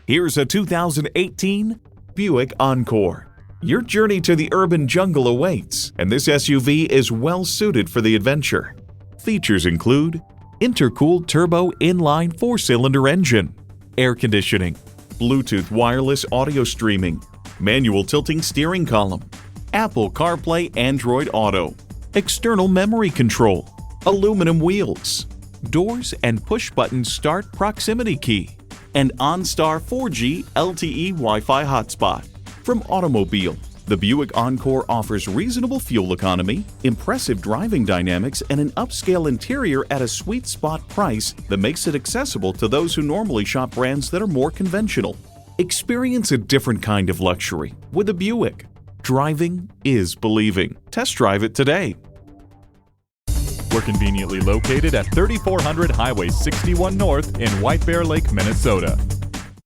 Here's a 2018 Buick Encore. Your journey to the urban jungle awaits, and this SUV is well suited for the adventure. Features include intercooled turbo inline 4-cylinder engine, air conditioning, Bluetooth wireless audio streaming, manual tilting steering column, Apple CarPlay Android Auto, external memory control, aluminum wheels, doors and push-button start proximity key, and OnStar 4G LTE Wi-Fi hotspot. From automobile, the Buick Encore offers reasonable fuel economy, impressive driving dynamics, and an upscale interior at a sweet spot price that makes it accessible to those who normally shop brands that are more conventional. Experience a different kind of luxury with a Buick. Driving is believing. Test drive it today. We're conveniently located at 3400 Highway 61 North in White Bear Lake, Minnesota.